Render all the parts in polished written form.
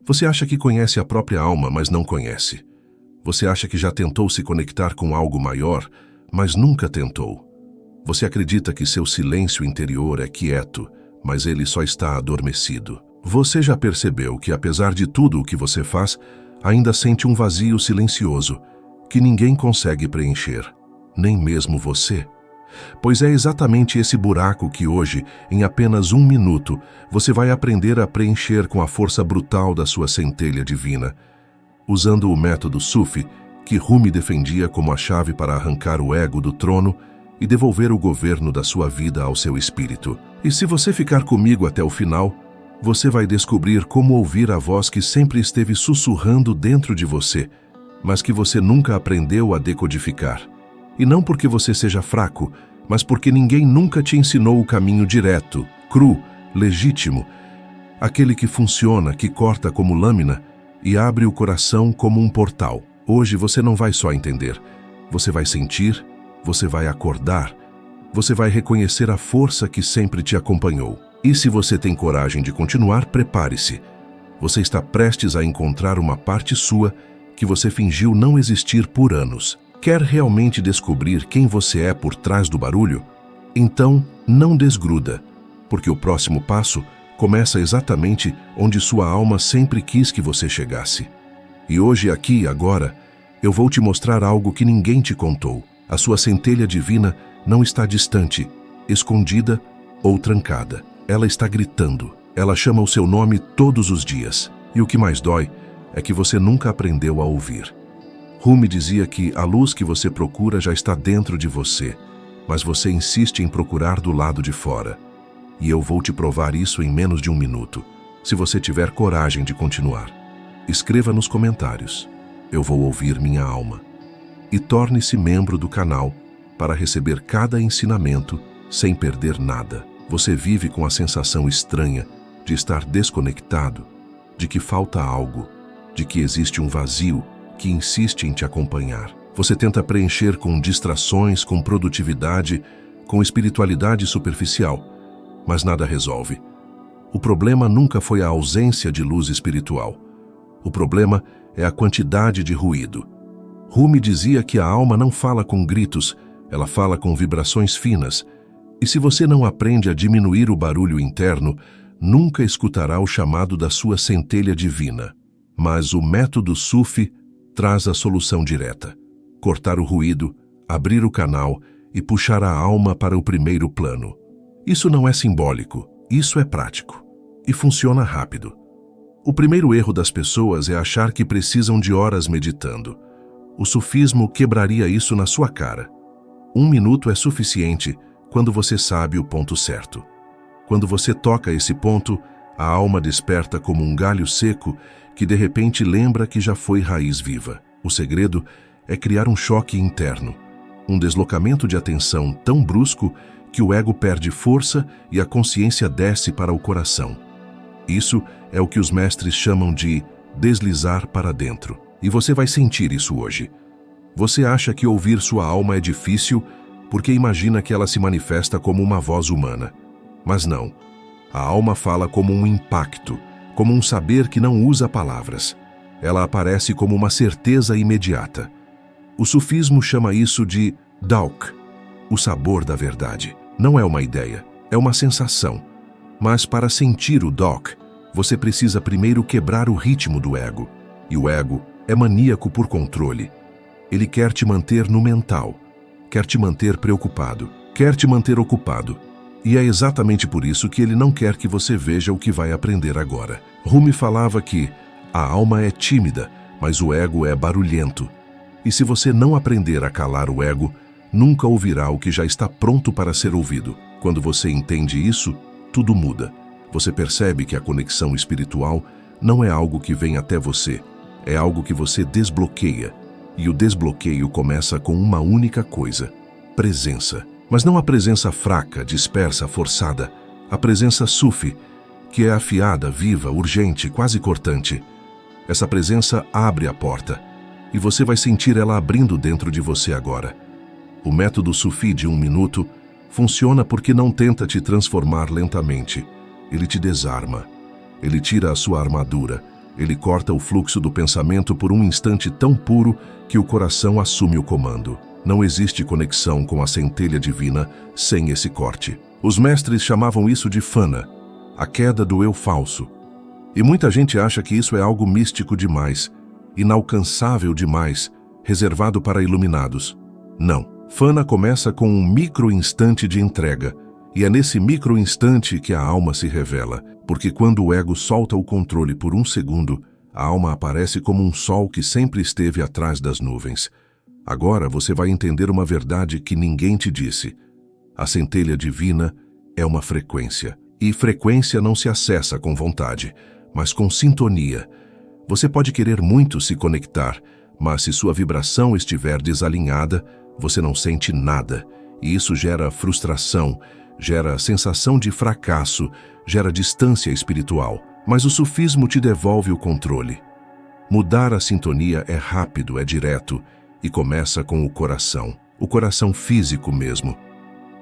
Você acha que conhece a própria alma, mas não conhece. Você acha que já tentou se conectar com algo maior, mas nunca tentou. Você acredita que seu silêncio interior é quieto, mas ele só está adormecido. Você já percebeu que, apesar de tudo o que você faz, ainda sente um vazio silencioso, que ninguém consegue preencher, nem mesmo você? Pois é exatamente esse buraco que hoje, em apenas 1 minuto, você vai aprender a preencher com a força brutal da sua centelha divina, usando o método Sufi, que Rumi defendia como a chave para arrancar o ego do trono e devolver o governo da sua vida ao seu espírito. E se você ficar comigo até o final, você vai descobrir como ouvir a voz que sempre esteve sussurrando dentro de você, mas que você nunca aprendeu a decodificar. E não porque você seja fraco, mas porque ninguém nunca te ensinou o caminho direto, cru, legítimo, aquele que funciona, que corta como lâmina e abre o coração como um portal. Hoje você não vai só entender, você vai sentir, você vai acordar, você vai reconhecer a força que sempre te acompanhou. E se você tem coragem de continuar, prepare-se. Você está prestes a encontrar uma parte sua que você fingiu não existir por anos. Quer realmente descobrir quem você é por trás do barulho? Então, não desgruda, porque o próximo passo começa exatamente onde sua alma sempre quis que você chegasse. E hoje, aqui e agora, eu vou te mostrar algo que ninguém te contou. A sua centelha divina não está distante, escondida ou trancada. Ela está gritando. Ela chama o seu nome todos os dias. E o que mais dói é que você nunca aprendeu a ouvir. Rumi dizia que a luz que você procura já está dentro de você, mas você insiste em procurar do lado de fora. E eu vou te provar isso em menos de 1 minuto, se você tiver coragem de continuar. Escreva nos comentários: eu vou ouvir minha alma. E torne-se membro do canal para receber cada ensinamento sem perder nada. Você vive com a sensação estranha de estar desconectado, de que falta algo, de que existe um vazio que insiste em te acompanhar. Você tenta preencher com distrações, com produtividade, com espiritualidade superficial, mas nada resolve. O problema nunca foi a ausência de luz espiritual. O problema é a quantidade de ruído. Rumi dizia que a alma não fala com gritos, ela fala com vibrações finas. E se você não aprende a diminuir o barulho interno, nunca escutará o chamado da sua centelha divina. Mas o método Sufi traz a solução direta: cortar o ruído, abrir o canal e puxar a alma para o primeiro plano. Isso não é simbólico, isso é prático. E funciona rápido. O primeiro erro das pessoas é achar que precisam de horas meditando. O sufismo quebraria isso na sua cara. 1 minuto é suficiente quando você sabe o ponto certo. Quando você toca esse ponto, a alma desperta como um galho seco que de repente lembra que já foi raiz viva. O segredo é criar um choque interno, um deslocamento de atenção tão brusco que o ego perde força e a consciência desce para o coração. Isso é o que os mestres chamam de deslizar para dentro. E você vai sentir isso hoje. Você acha que ouvir sua alma é difícil porque imagina que ela se manifesta como uma voz humana. Mas não. A alma fala como um impacto, como um saber que não usa palavras. Ela aparece como uma certeza imediata. O sufismo chama isso de Dauk, o sabor da verdade. Não é uma ideia, é uma sensação. Mas para sentir o Dauk, você precisa primeiro quebrar o ritmo do ego. E o ego é maníaco por controle. Ele quer te manter no mental, quer te manter preocupado, quer te manter ocupado. E é exatamente por isso que ele não quer que você veja o que vai aprender agora. Rumi falava que a alma é tímida, mas o ego é barulhento. E se você não aprender a calar o ego, nunca ouvirá o que já está pronto para ser ouvido. Quando você entende isso, tudo muda. Você percebe que a conexão espiritual não é algo que vem até você, é algo que você desbloqueia. E o desbloqueio começa com uma única coisa: presença. Mas não a presença fraca, dispersa, forçada. A presença Sufi, que é afiada, viva, urgente, quase cortante. Essa presença abre a porta, e você vai sentir ela abrindo dentro de você agora. O método Sufi de 1 minuto funciona porque não tenta te transformar lentamente. Ele te desarma. Ele tira a sua armadura. Ele corta o fluxo do pensamento por um instante tão puro que o coração assume o comando. Não existe conexão com a centelha divina sem esse corte. Os mestres chamavam isso de fana, a queda do eu falso. E muita gente acha que isso é algo místico demais, inalcançável demais, reservado para iluminados. Não. Fana começa com um micro-instante de entrega, e é nesse micro-instante que a alma se revela, porque quando o ego solta o controle por um segundo, a alma aparece como um sol que sempre esteve atrás das nuvens. Agora você vai entender uma verdade que ninguém te disse. A centelha divina é uma frequência, e frequência não se acessa com vontade, mas com sintonia. Você pode querer muito se conectar, mas se sua vibração estiver desalinhada, você não sente nada, e isso gera frustração, gera sensação de fracasso, gera distância espiritual. Mas o sufismo te devolve o controle. Mudar a sintonia é rápido, é direto, e começa com o coração físico mesmo.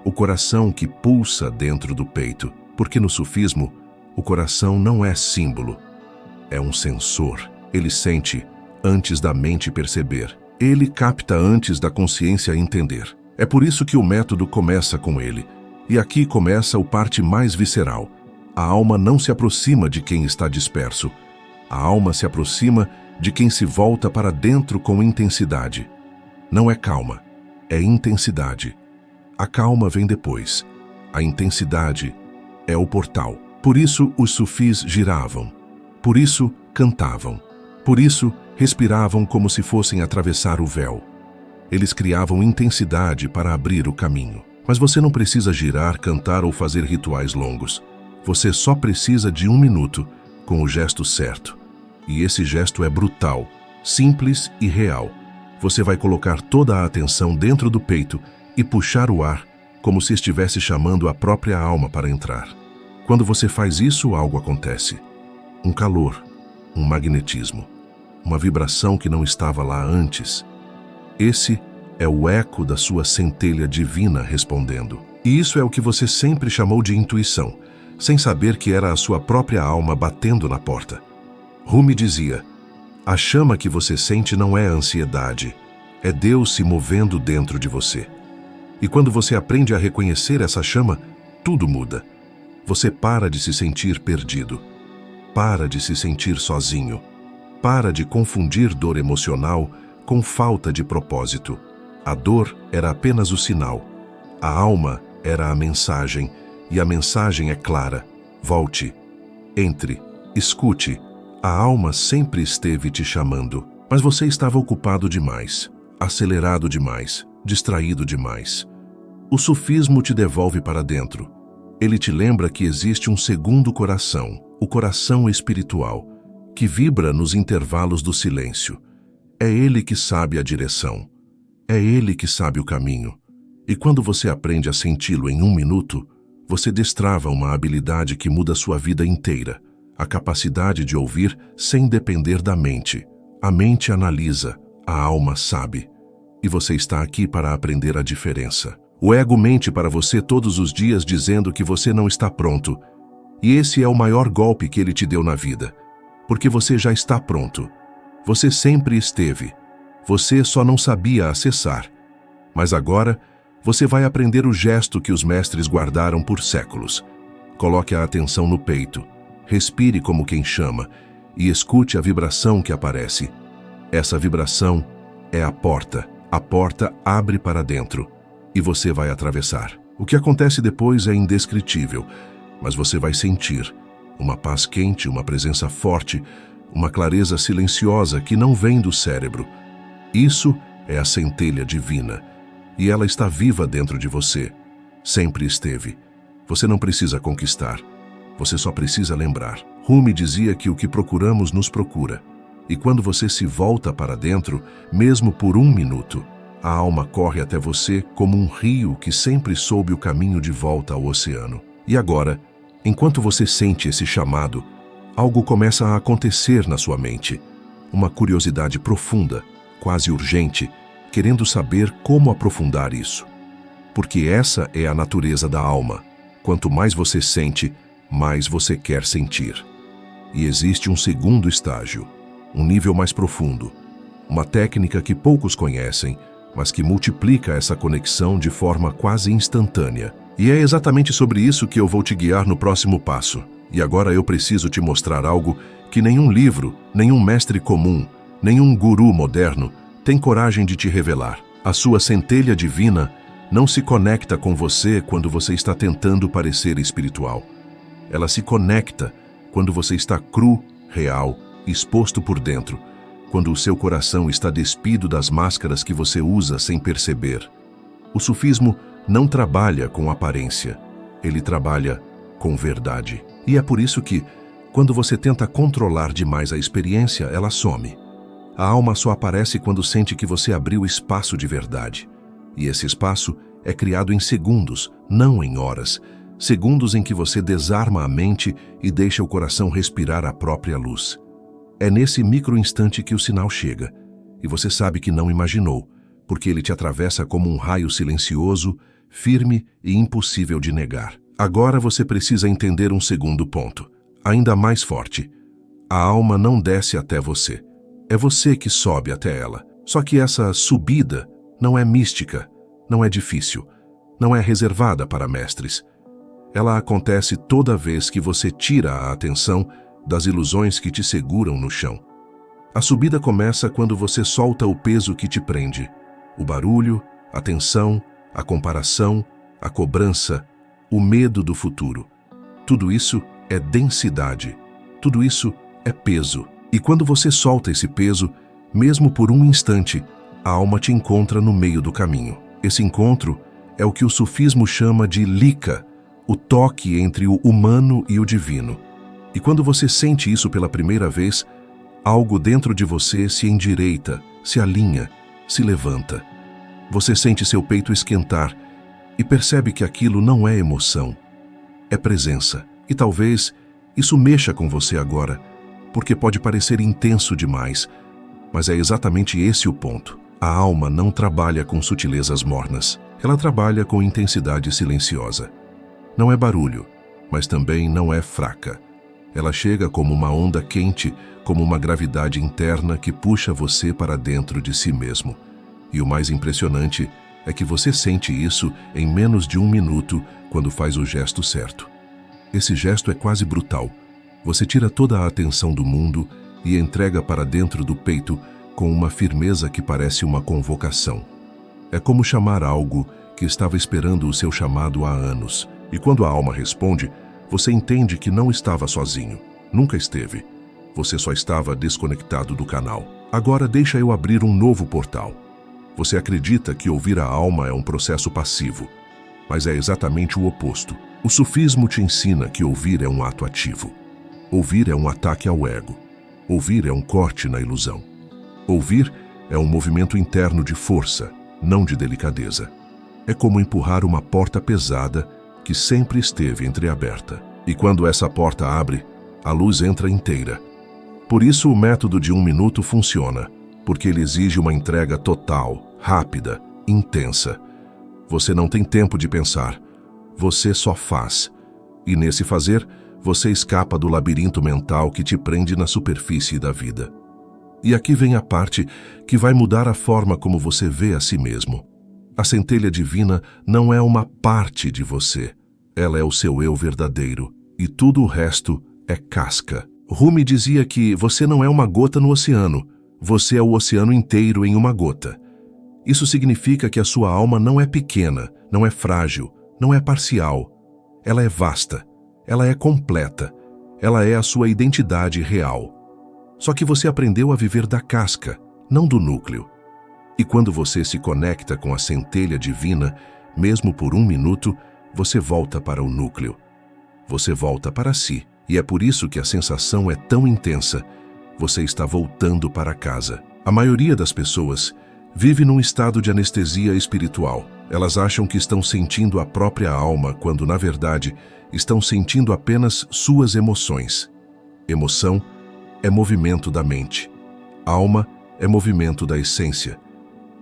O coração que pulsa dentro do peito, porque no sufismo, o coração não é símbolo, é um sensor. Ele sente antes da mente perceber. Ele capta antes da consciência entender. É por isso que o método começa com ele. E aqui começa a parte mais visceral. A alma não se aproxima de quem está disperso. A alma se aproxima de quem se volta para dentro com intensidade. Não é calma, é intensidade. A calma vem depois. A intensidade é o portal. Por isso os sufis giravam. Por isso cantavam. Por isso respiravam como se fossem atravessar o véu. Eles criavam intensidade para abrir o caminho. Mas você não precisa girar, cantar ou fazer rituais longos. Você só precisa de 1 minuto, com o gesto certo. E esse gesto é brutal, simples e real. Você vai colocar toda a atenção dentro do peito e puxar o ar, como se estivesse chamando a própria alma para entrar. Quando você faz isso, algo acontece. Um calor, um magnetismo, uma vibração que não estava lá antes. Esse é o eco da sua centelha divina respondendo. E isso é o que você sempre chamou de intuição, sem saber que era a sua própria alma batendo na porta. Rumi dizia, a chama que você sente não é ansiedade, é Deus se movendo dentro de você. E quando você aprende a reconhecer essa chama, tudo muda. Você para de se sentir perdido, para de se sentir sozinho, para de confundir dor emocional com falta de propósito. A dor era apenas o sinal, a alma era a mensagem, e a mensagem é clara. Volte, entre, escute. A alma sempre esteve te chamando, mas você estava ocupado demais, acelerado demais, distraído demais. O sufismo te devolve para dentro. Ele te lembra que existe um segundo coração, o coração espiritual, que vibra nos intervalos do silêncio. É ele que sabe a direção. É ele que sabe o caminho. E quando você aprende a senti-lo em 1 minuto, você destrava uma habilidade que muda sua vida inteira. A capacidade de ouvir sem depender da mente. A mente analisa, a alma sabe. E você está aqui para aprender a diferença. O ego mente para você todos os dias dizendo que você não está pronto. E esse é o maior golpe que ele te deu na vida. Porque você já está pronto. Você sempre esteve. Você só não sabia acessar. Mas agora, você vai aprender o gesto que os mestres guardaram por séculos. Coloque a atenção no peito. Respire como quem chama e escute a vibração que aparece. Essa vibração é a porta. A porta abre para dentro e você vai atravessar. O que acontece depois é indescritível, mas você vai sentir uma paz quente, uma presença forte, uma clareza silenciosa que não vem do cérebro. Isso é a centelha divina e ela está viva dentro de você. Sempre esteve. Você não precisa conquistar. Você só precisa lembrar. Rumi dizia que o que procuramos nos procura. E quando você se volta para dentro, mesmo por 1 minuto, a alma corre até você como um rio que sempre soube o caminho de volta ao oceano. E agora, enquanto você sente esse chamado, algo começa a acontecer na sua mente. Uma curiosidade profunda, quase urgente, querendo saber como aprofundar isso. Porque essa é a natureza da alma. Quanto mais você sente, mais você quer sentir. E existe um segundo estágio, um nível mais profundo, uma técnica que poucos conhecem, mas que multiplica essa conexão de forma quase instantânea. E é exatamente sobre isso que eu vou te guiar no próximo passo. E agora eu preciso te mostrar algo que nenhum livro, nenhum mestre comum, nenhum guru moderno tem coragem de te revelar. A sua centelha divina não se conecta com você quando você está tentando parecer espiritual. Ela se conecta quando você está cru, real, exposto por dentro, quando o seu coração está despido das máscaras que você usa sem perceber. O sufismo não trabalha com aparência, ele trabalha com verdade. E é por isso que, quando você tenta controlar demais a experiência, ela some. A alma só aparece quando sente que você abriu espaço de verdade. E esse espaço é criado em segundos, não em horas. Segundos em que você desarma a mente e deixa o coração respirar a própria luz. É nesse micro-instante que o sinal chega, e você sabe que não imaginou, porque ele te atravessa como um raio silencioso, firme e impossível de negar. Agora você precisa entender um segundo ponto, ainda mais forte. A alma não desce até você. É você que sobe até ela. Só que essa subida não é mística, não é difícil, não é reservada para mestres. Ela acontece toda vez que você tira a atenção das ilusões que te seguram no chão. A subida começa quando você solta o peso que te prende. O barulho, a tensão, a comparação, a cobrança, o medo do futuro. Tudo isso é densidade. Tudo isso é peso. E quando você solta esse peso, mesmo por um instante, a alma te encontra no meio do caminho. Esse encontro é o que o sufismo chama de lika, o toque entre o humano e o divino. E quando você sente isso pela primeira vez, algo dentro de você se endireita, se alinha, se levanta. Você sente seu peito esquentar e percebe que aquilo não é emoção, é presença. E talvez isso mexa com você agora, porque pode parecer intenso demais, mas é exatamente esse o ponto. A alma não trabalha com sutilezas mornas, ela trabalha com intensidade silenciosa. Não é barulho, mas também não é fraca. Ela chega como uma onda quente, como uma gravidade interna que puxa você para dentro de si mesmo. E o mais impressionante é que você sente isso em menos de um minuto quando faz o gesto certo. Esse gesto é quase brutal. Você tira toda a atenção do mundo e entrega para dentro do peito com uma firmeza que parece uma convocação. É como chamar algo que estava esperando o seu chamado há anos. E quando a alma responde, você entende que não estava sozinho. Nunca esteve. Você só estava desconectado do canal. Agora deixa eu abrir um novo portal. Você acredita que ouvir a alma é um processo passivo, mas é exatamente o oposto. O sufismo te ensina que ouvir é um ato ativo. Ouvir é um ataque ao ego. Ouvir é um corte na ilusão. Ouvir é um movimento interno de força, não de delicadeza. É como empurrar uma porta pesada que sempre esteve entreaberta. E quando essa porta abre, a luz entra inteira. Por isso o método de 1 minuto funciona, porque ele exige uma entrega total, rápida, intensa. Você não tem tempo de pensar, você só faz. E nesse fazer, você escapa do labirinto mental que te prende na superfície da vida. E aqui vem a parte que vai mudar a forma como você vê a si mesmo. A centelha divina não é uma parte de você. Ela é o seu eu verdadeiro. E tudo o resto é casca. Rumi dizia que você não é uma gota no oceano. Você é o oceano inteiro em uma gota. Isso significa que a sua alma não é pequena, não é frágil, não é parcial. Ela é vasta. Ela é completa. Ela é a sua identidade real. Só que você aprendeu a viver da casca, não do núcleo. E quando você se conecta com a centelha divina, mesmo por 1 minuto, você volta para o núcleo. Você volta para si. E é por isso que a sensação é tão intensa. Você está voltando para casa. A maioria das pessoas vive num estado de anestesia espiritual. Elas acham que estão sentindo a própria alma, quando, na verdade, estão sentindo apenas suas emoções. Emoção é movimento da mente. Alma é movimento da essência.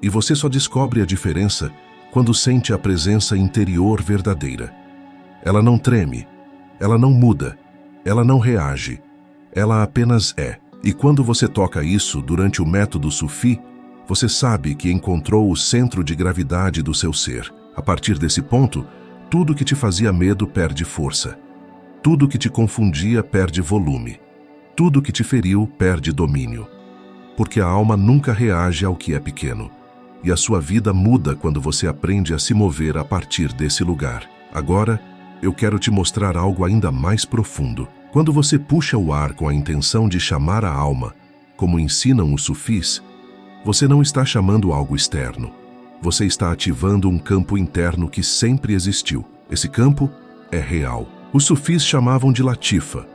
E você só descobre a diferença quando sente a presença interior verdadeira. Ela não treme, ela não muda, ela não reage. Ela apenas é. E quando você toca isso durante o método Sufi, você sabe que encontrou o centro de gravidade do seu ser. A partir desse ponto, tudo que te fazia medo perde força. Tudo que te confundia perde volume. Tudo que te feriu perde domínio. Porque a alma nunca reage ao que é pequeno. E a sua vida muda quando você aprende a se mover a partir desse lugar. Agora, eu quero te mostrar algo ainda mais profundo. Quando você puxa o ar com a intenção de chamar a alma, como ensinam os sufis, você não está chamando algo externo. Você está ativando um campo interno que sempre existiu. Esse campo é real. Os sufis chamavam de latifa,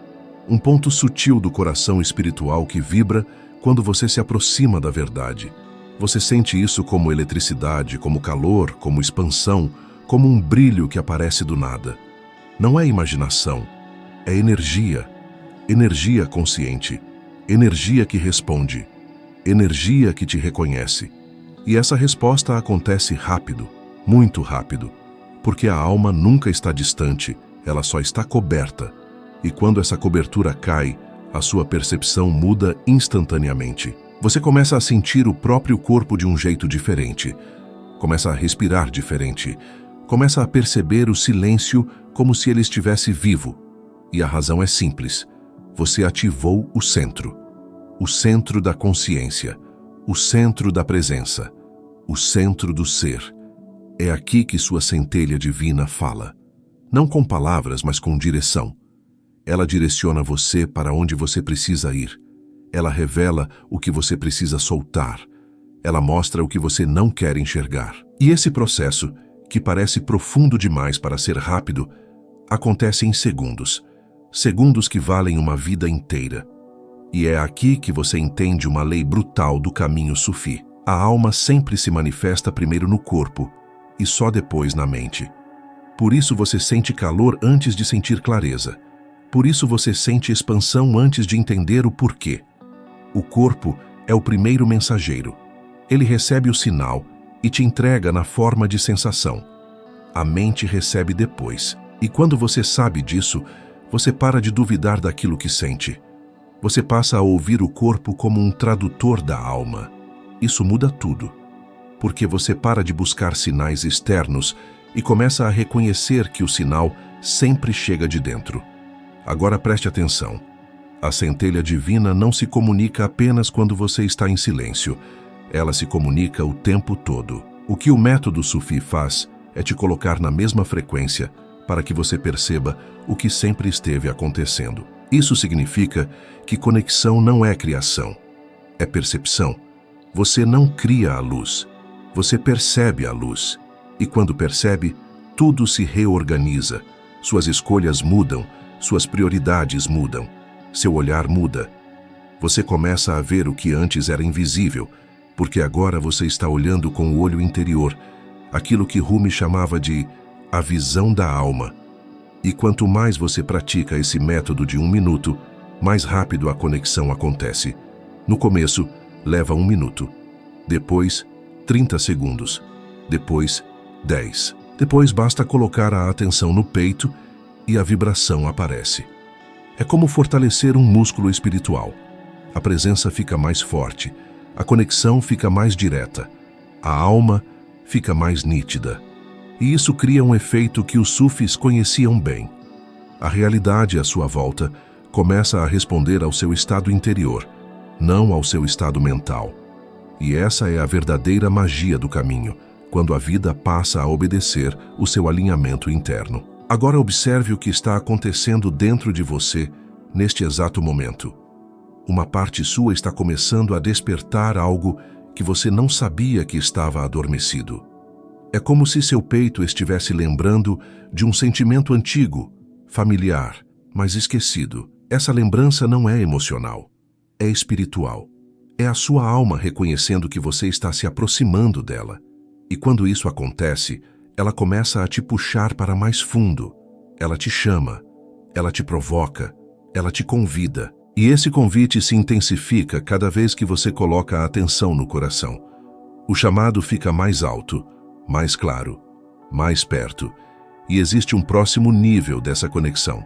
um ponto sutil do coração espiritual que vibra quando você se aproxima da verdade. Você sente isso como eletricidade, como calor, como expansão, como um brilho que aparece do nada. Não é imaginação, é energia. Energia consciente, energia que responde, energia que te reconhece. E essa resposta acontece rápido, muito rápido, porque a alma nunca está distante, ela só está coberta. E quando essa cobertura cai, a sua percepção muda instantaneamente. Você começa a sentir o próprio corpo de um jeito diferente. Começa a respirar diferente. Começa a perceber o silêncio como se ele estivesse vivo. E a razão é simples. Você ativou o centro da consciência, o centro da presença, o centro do ser. É aqui que sua centelha divina fala. Não com palavras, mas com direção. Ela direciona você para onde você precisa ir. Ela revela o que você precisa soltar. Ela mostra o que você não quer enxergar. E esse processo, que parece profundo demais para ser rápido, acontece em segundos. Segundos que valem uma vida inteira. E é aqui que você entende uma lei brutal do caminho sufi. A alma sempre se manifesta primeiro no corpo e só depois na mente. Por isso você sente calor antes de sentir clareza. Por isso você sente expansão antes de entender o porquê. O corpo é o primeiro mensageiro. Ele recebe o sinal e te entrega na forma de sensação. A mente recebe depois. E quando você sabe disso, você para de duvidar daquilo que sente. Você passa a ouvir o corpo como um tradutor da alma. Isso muda tudo. Porque você para de buscar sinais externos e começa a reconhecer que o sinal sempre chega de dentro. Agora preste atenção. A centelha divina não se comunica apenas quando você está em silêncio. Ela se comunica o tempo todo. O que o método Sufi faz é te colocar na mesma frequência para que você perceba o que sempre esteve acontecendo. Isso significa que conexão não é criação, é percepção. Você não cria a luz, você percebe a luz. E quando percebe, tudo se reorganiza. Suas escolhas mudam, suas prioridades mudam, seu olhar muda. Você começa a ver o que antes era invisível, porque agora você está olhando com o olho interior, aquilo que Rumi chamava de a visão da alma. E quanto mais você pratica esse método de 1 minuto, mais rápido a conexão acontece. No começo, leva 1 minuto. Depois, 30 segundos. Depois, 10. Depois basta colocar a atenção no peito e a vibração aparece. É como fortalecer um músculo espiritual. A presença fica mais forte, a conexão fica mais direta, a alma fica mais nítida. E isso cria um efeito que os sufis conheciam bem. A realidade à sua volta começa a responder ao seu estado interior, não ao seu estado mental. E essa é a verdadeira magia do caminho, quando a vida passa a obedecer o seu alinhamento interno. Agora observe o que está acontecendo dentro de você neste exato momento. Uma parte sua está começando a despertar algo que você não sabia que estava adormecido. É como se seu peito estivesse lembrando de um sentimento antigo, familiar, mas esquecido. Essa lembrança não é emocional, é espiritual. É a sua alma reconhecendo que você está se aproximando dela. E quando isso acontece, ela começa a te puxar para mais fundo. Ela te chama, ela te provoca, ela te convida. E esse convite se intensifica cada vez que você coloca a atenção no coração. O chamado fica mais alto, mais claro, mais perto, e existe um próximo nível dessa conexão.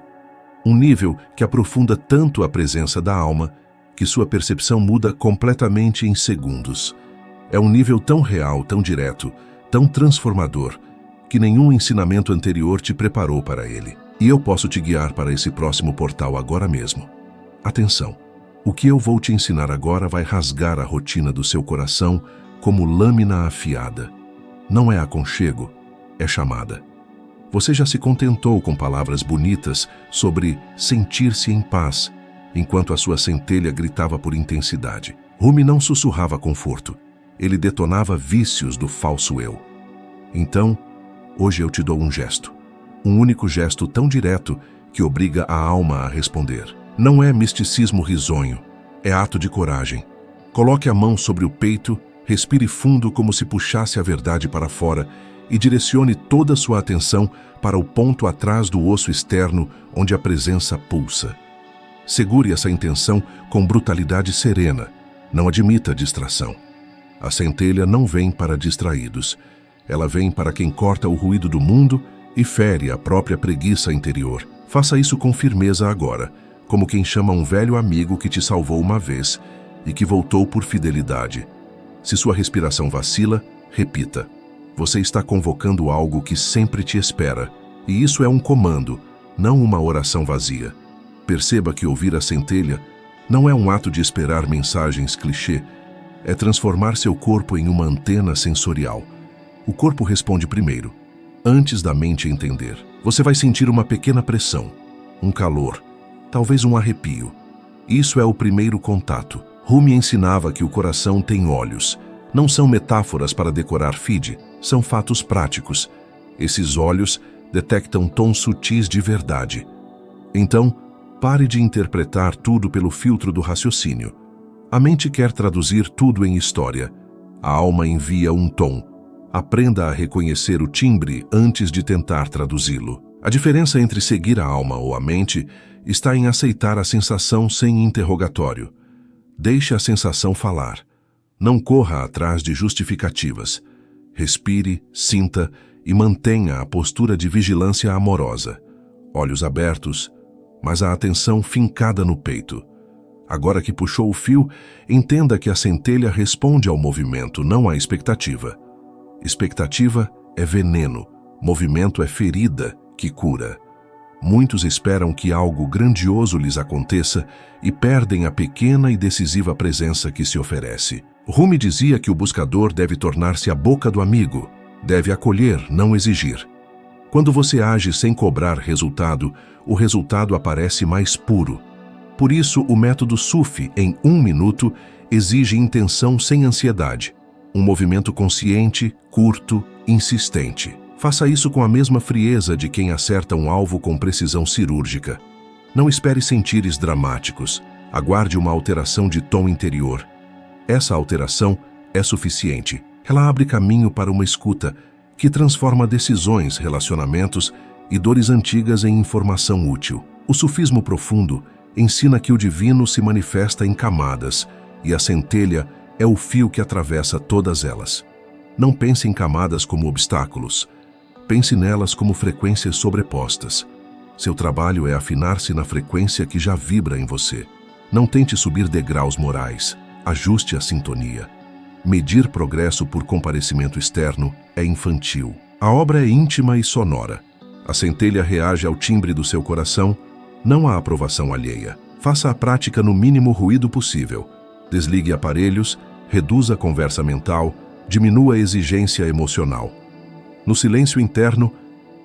Um nível que aprofunda tanto a presença da alma que sua percepção muda completamente em segundos. É um nível tão real, tão direto, tão transformador, que nenhum ensinamento anterior te preparou para ele. E eu posso te guiar para esse próximo portal agora mesmo. Atenção! O que eu vou te ensinar agora vai rasgar a rotina do seu coração como lâmina afiada. Não é aconchego, é chamada. Você já se contentou com palavras bonitas sobre sentir-se em paz, enquanto a sua centelha gritava por intensidade. Rumi não sussurrava conforto, ele detonava vícios do falso eu. Então, hoje eu te dou um gesto. Um único gesto tão direto que obriga a alma a responder. Não é misticismo risonho, é ato de coragem. Coloque a mão sobre o peito, respire fundo como se puxasse a verdade para fora e direcione toda a sua atenção para o ponto atrás do osso externo onde a presença pulsa. Segure essa intenção com brutalidade serena, não admita distração. A centelha não vem para distraídos, ela vem para quem corta o ruído do mundo e fere a própria preguiça interior. Faça isso com firmeza agora, como quem chama um velho amigo que te salvou uma vez e que voltou por fidelidade. Se sua respiração vacila, repita. Você está convocando algo que sempre te espera, e isso é um comando, não uma oração vazia. Perceba que ouvir a centelha não é um ato de esperar mensagens clichê, é transformar seu corpo em uma antena sensorial. O corpo responde primeiro, antes da mente entender. Você vai sentir uma pequena pressão, um calor, talvez um arrepio. Isso é o primeiro contato. Rumi ensinava que o coração tem olhos. Não são metáforas para decorar feed, são fatos práticos. Esses olhos detectam tons sutis de verdade. Então, pare de interpretar tudo pelo filtro do raciocínio. A mente quer traduzir tudo em história. A alma envia um tom. Aprenda a reconhecer o timbre antes de tentar traduzi-lo. A diferença entre seguir a alma ou a mente está em aceitar a sensação sem interrogatório. Deixe a sensação falar. Não corra atrás de justificativas. Respire, sinta e mantenha a postura de vigilância amorosa. Olhos abertos, mas a atenção fincada no peito. Agora que puxou o fio, entenda que a centelha responde ao movimento, não à expectativa. Expectativa é veneno, movimento é ferida que cura. Muitos esperam que algo grandioso lhes aconteça e perdem a pequena e decisiva presença que se oferece. Rumi dizia que o buscador deve tornar-se a boca do amigo, deve acolher, não exigir. Quando você age sem cobrar resultado, o resultado aparece mais puro. Por isso, o método Sufi, em 1 minuto, exige intenção sem ansiedade. Um movimento consciente, curto, insistente. Faça isso com a mesma frieza de quem acerta um alvo com precisão cirúrgica. Não espere sentires dramáticos. Aguarde uma alteração de tom interior. Essa alteração é suficiente. Ela abre caminho para uma escuta que transforma decisões, relacionamentos e dores antigas em informação útil. O sufismo profundo ensina que o divino se manifesta em camadas e a centelha é o fio que atravessa todas elas. Não pense em camadas como obstáculos. Pense nelas como frequências sobrepostas. Seu trabalho é afinar-se na frequência que já vibra em você. Não tente subir degraus morais. Ajuste a sintonia. Medir progresso por comparecimento externo é infantil. A obra é íntima e sonora. A centelha reage ao timbre do seu coração, não à aprovação alheia. Faça a prática no mínimo ruído possível. Desligue aparelhos, reduza a conversa mental, diminua a exigência emocional. No silêncio interno,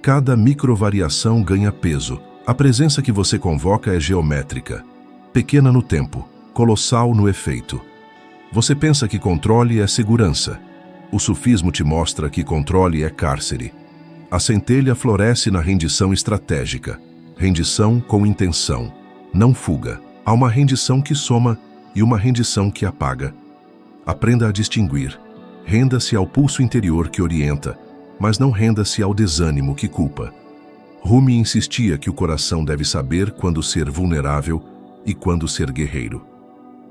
cada microvariação ganha peso. A presença que você convoca é geométrica, pequena no tempo, colossal no efeito. Você pensa que controle é segurança. O sufismo te mostra que controle é cárcere. A centelha floresce na rendição estratégica. Rendição com intenção, não fuga. Há uma rendição que soma e uma rendição que apaga. Aprenda a distinguir. Renda-se ao pulso interior que orienta, mas não renda-se ao desânimo que culpa. Rumi insistia que o coração deve saber quando ser vulnerável e quando ser guerreiro.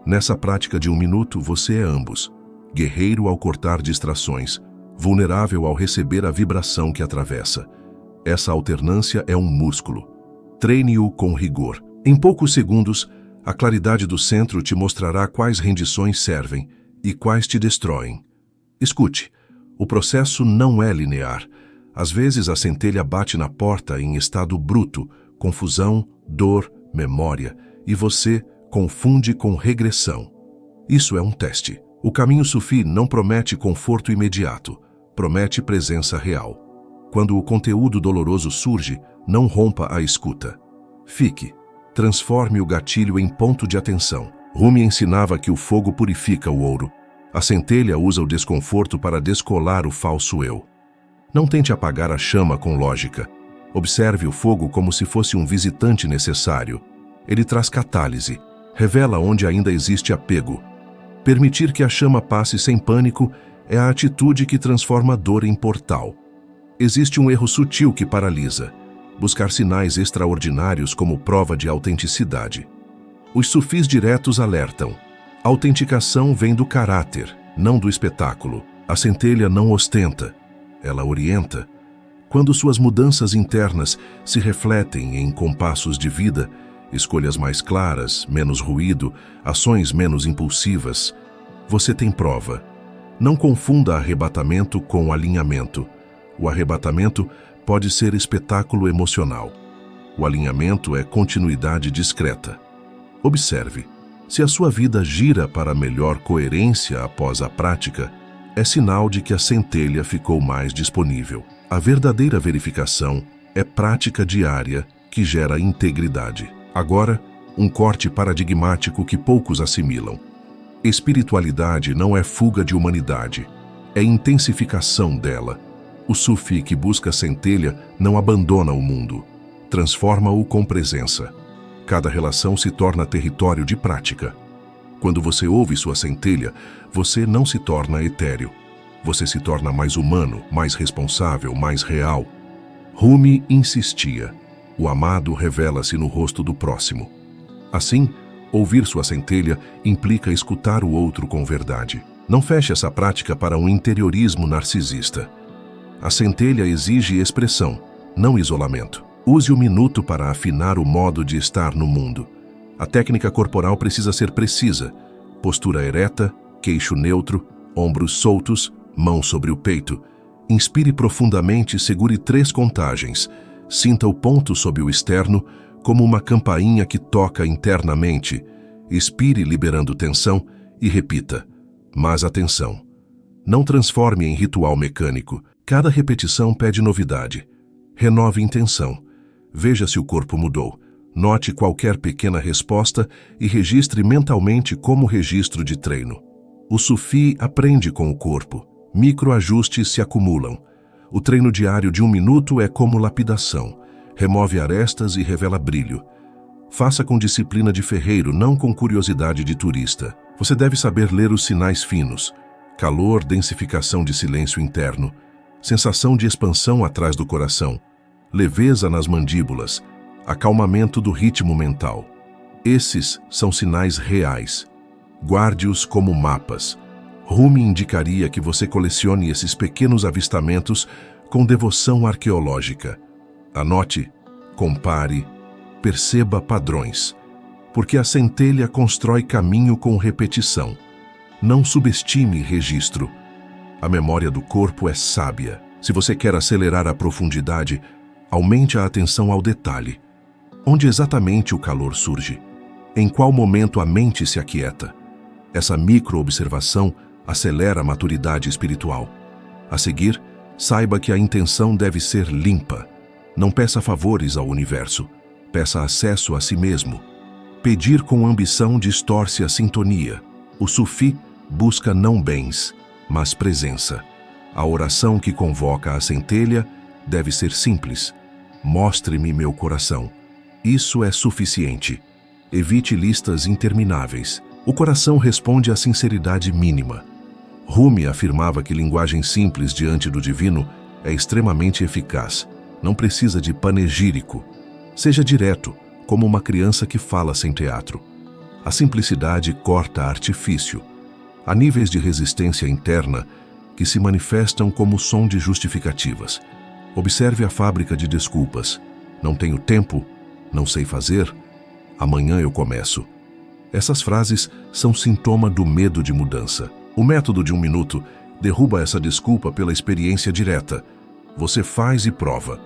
Nessa prática de 1 minuto, você é ambos. Guerreiro ao cortar distrações, vulnerável ao receber a vibração que atravessa. Essa alternância é um músculo. Treine-o com rigor. Em poucos segundos, a claridade do centro te mostrará quais rendições servem e quais te destroem. Escute, o processo não é linear. Às vezes a centelha bate na porta em estado bruto, confusão, dor, memória, e você confunde com regressão. Isso é um teste. O caminho sufi não promete conforto imediato, promete presença real. Quando o conteúdo doloroso surge, não rompa a escuta. Fique. Transforme o gatilho em ponto de atenção. Rumi ensinava que o fogo purifica o ouro. A centelha usa o desconforto para descolar o falso eu. Não tente apagar a chama com lógica. Observe o fogo como se fosse um visitante necessário. Ele traz catálise, revela onde ainda existe apego. Permitir que a chama passe sem pânico é a atitude que transforma a dor em portal. Existe um erro sutil que paralisa: buscar sinais extraordinários como prova de autenticidade. Os sufis diretos alertam: a autenticação vem do caráter, não do espetáculo. A centelha não ostenta, ela orienta. Quando suas mudanças internas se refletem em compassos de vida, escolhas mais claras, menos ruído, ações menos impulsivas, você tem prova. Não confunda arrebatamento com alinhamento. O arrebatamento pode ser espetáculo emocional. O alinhamento é continuidade discreta. Observe. Se a sua vida gira para melhor coerência após a prática, é sinal de que a centelha ficou mais disponível. A verdadeira verificação é prática diária que gera integridade. Agora, um corte paradigmático que poucos assimilam. Espiritualidade não é fuga de humanidade, é intensificação dela. O sufi que busca a centelha não abandona o mundo, transforma-o com presença. Cada relação se torna território de prática. Quando você ouve sua centelha, você não se torna etéreo. Você se torna mais humano, mais responsável, mais real. Rumi insistia: o amado revela-se no rosto do próximo. Assim, ouvir sua centelha implica escutar o outro com verdade. Não feche essa prática para um interiorismo narcisista. A centelha exige expressão, não isolamento. Use o minuto para afinar o modo de estar no mundo. A técnica corporal precisa ser precisa. Postura ereta, queixo neutro, ombros soltos, mão sobre o peito. Inspire profundamente e segure 3 contagens. Sinta o ponto sob o externo como uma campainha que toca internamente. Expire liberando tensão e repita: mas atenção. Não transforme em ritual mecânico. Cada repetição pede novidade. Renove intenção. Veja se o corpo mudou. Note qualquer pequena resposta e registre mentalmente como registro de treino. O sufi aprende com o corpo. Microajustes se acumulam. O treino diário de 1 minuto é como lapidação. Remove arestas e revela brilho. Faça com disciplina de ferreiro, não com curiosidade de turista. Você deve saber ler os sinais finos. Calor, densificação de silêncio interno. Sensação de expansão atrás do coração. Leveza nas mandíbulas. Acalmamento do ritmo mental. Esses são sinais reais. Guarde-os como mapas. Rumi indicaria que você colecione esses pequenos avistamentos com devoção arqueológica. Anote, compare, perceba padrões. Porque a centelha constrói caminho com repetição. Não subestime registro. A memória do corpo é sábia. Se você quer acelerar a profundidade, aumente a atenção ao detalhe. Onde exatamente o calor surge? Em qual momento a mente se aquieta? Essa micro-observação acelera a maturidade espiritual. A seguir, saiba que a intenção deve ser limpa. Não peça favores ao universo. Peça acesso a si mesmo. Pedir com ambição distorce a sintonia. O sufi busca não bens, mas presença. A oração que convoca a centelha deve ser simples. Mostre-me meu coração. Isso é suficiente. Evite listas intermináveis. O coração responde à sinceridade mínima. Rumi afirmava que linguagem simples diante do divino é extremamente eficaz. Não precisa de panegírico. Seja direto, como uma criança que fala sem teatro. A simplicidade corta artifício. Há níveis de resistência interna que se manifestam como som de justificativas. Observe a fábrica de desculpas. Não tenho tempo, Não sei fazer? Amanhã eu começo. Essas frases são sintoma do medo de mudança. O método de 1 minuto derruba essa desculpa pela experiência direta. Você faz e prova.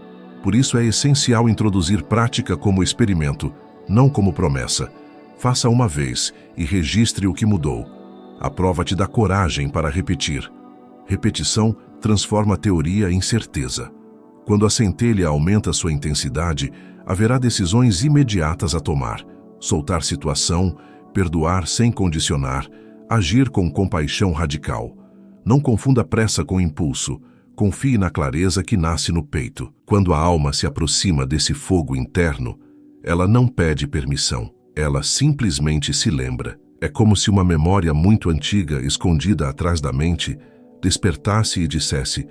Por isso é essencial introduzir prática como experimento, não como promessa. Faça uma vez e registre o que mudou. A prova te dá coragem para repetir. Repetição transforma a teoria em certeza. Quando a centelha aumenta sua intensidade, haverá decisões imediatas a tomar. Soltar situação, perdoar sem condicionar, agir com compaixão radical. Não confunda pressa com impulso. Confie na clareza que nasce no peito. Quando a alma se aproxima desse fogo interno, ela não pede permissão. Ela simplesmente se lembra. É como se uma memória muito antiga, escondida atrás da mente, despertasse e dissesse: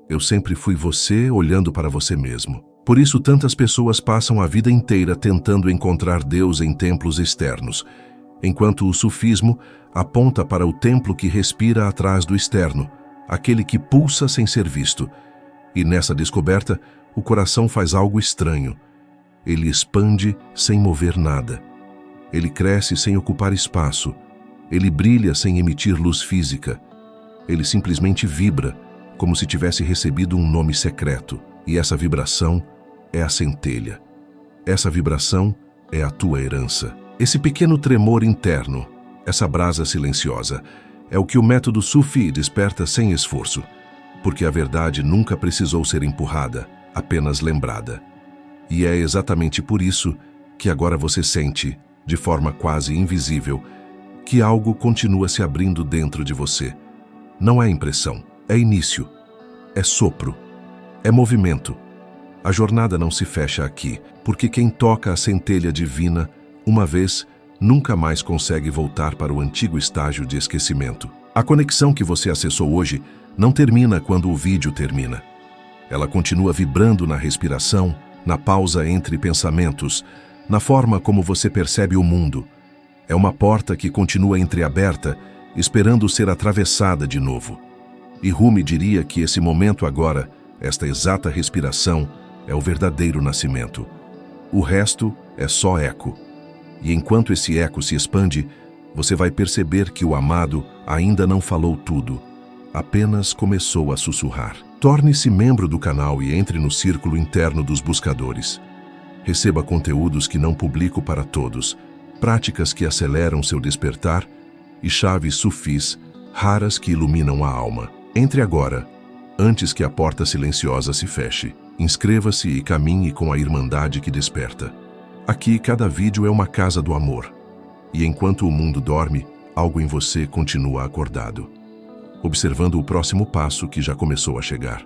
eu sempre fui você olhando para você mesmo. Por isso tantas pessoas passam a vida inteira tentando encontrar Deus em templos externos, enquanto o sufismo aponta para o templo que respira atrás do externo, aquele que pulsa sem ser visto. E nessa descoberta, o coração faz algo estranho. Ele expande sem mover nada. Ele cresce sem ocupar espaço. Ele brilha sem emitir luz física. Ele simplesmente vibra, como se tivesse recebido um nome secreto. E essa vibração é a centelha. Essa vibração é a tua herança. Esse pequeno tremor interno, essa brasa silenciosa, é o que o método Sufi desperta sem esforço, porque a verdade nunca precisou ser empurrada, apenas lembrada. E é exatamente por isso que agora você sente, de forma quase invisível, que algo continua se abrindo dentro de você. Não é impressão, é início, é sopro, é movimento. A jornada não se fecha aqui, porque quem toca a centelha divina, uma vez, nunca mais consegue voltar para o antigo estágio de esquecimento. A conexão que você acessou hoje não termina quando o vídeo termina. Ela continua vibrando na respiração, na pausa entre pensamentos, na forma como você percebe o mundo. É uma porta que continua entreaberta, esperando ser atravessada de novo. E Rumi diria que esse momento agora, esta exata respiração, é o verdadeiro nascimento. O resto é só eco. E enquanto esse eco se expande, você vai perceber que o amado ainda não falou tudo, apenas começou a sussurrar. Torne-se membro do canal e entre no círculo interno dos buscadores. Receba conteúdos que não publico para todos, práticas que aceleram seu despertar e chaves sufis raras que iluminam a alma. Entre agora, antes que a porta silenciosa se feche. Inscreva-se e caminhe com a irmandade que desperta. Aqui, cada vídeo é uma casa do amor. E enquanto o mundo dorme, algo em você continua acordado, observando o próximo passo que já começou a chegar.